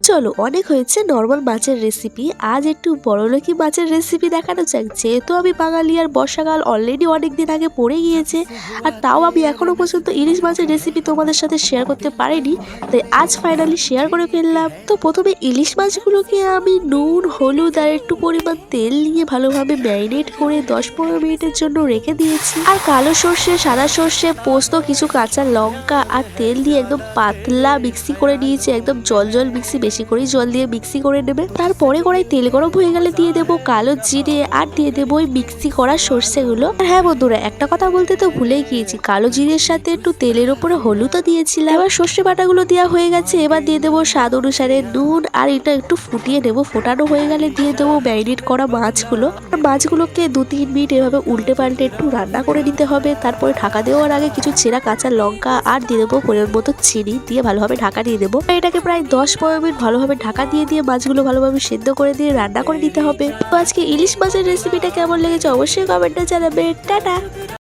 চলো অনেক হয়েছে নর্মাল মাছের রেসিপি, আজ একটু বড়লোকি মাছের রেসিপি দেখানো যাক। যেহেতু আমি বাঙালি আর বর্ষাকাল অলরেডি অনেক দিন আগে পড়ে গিয়েছে, আর তাও আমি এখনো পর্যন্ত ইলিশ মাছের রেসিপি তোমাদের সাথে শেয়ার করতে পারিনি, তাই আজ ফাইনালি শেয়ার করে ফেললাম। তো প্রথমে ইলিশ মাছগুলোকে আমি নুন, হলুদ আর একটু পরিমাণ তেল নিয়ে ভালোভাবে ম্যারিনেট করে 10-15 মিনিটের জন্য রেখে দিয়েছি। আর কালো সর্ষে, সাদা সর্ষে, পোস্ত, কিছু কাঁচা লঙ্কা আর তেল দিয়ে একদম পাতলা মিক্সি করে নিয়েছি। একদম জল মিক্সি, বেশি করে জল দিয়ে মিক্সি করে নেবে। তারপরে কড়াই তেল গরম হয়ে গেলে দিয়ে দেবো কালো জিরে আর দিয়ে দেবো ওই মিক্সি করা সর্ষেগুলো। আর হ্যাঁ বন্ধুরা, একটা কথা বলতে তো ভুলেই গিয়েছি, কালো জিরের সাথে একটু তেলের উপরে হলুদও দিয়েছিলাম। এবার সর্ষে বাটাগুলো দেওয়া হয়ে গেছে, এবার দিয়ে দেবো স্বাদ অনুসারে নুন আর এটা একটু ফুটিয়ে নেবো। ফোটানো হয়ে গেলে দিয়ে দেবো ম্যারিনেট করা মাছগুলো। আর মাছগুলোকে 2-3 মিনিট এভাবে উল্টে পাল্টে একটু রান্না করে নিতে হবে। তারপরে ঢাকা দেওয়ার আগে কিছু ছেঁড়া কাঁচা লঙ্কা আর দিয়ে দেবো পরিমাণ মতো চিনি দিয়ে ভালোভাবে ঢাকা দিয়ে দেবো। এটাকে প্রায় 10-15 মিনিট ভালোভাবে ঢাকা দিয়ে মাছগুলো ভালোভাবে সেদ্ধ করে দিয়ে রান্না করে নিতে হবে। তো আজকে ইলিশ মাছের রেসিপিটা কেমন লেগেছে অবশ্যই কমেন্টে জানাবে। টাটা।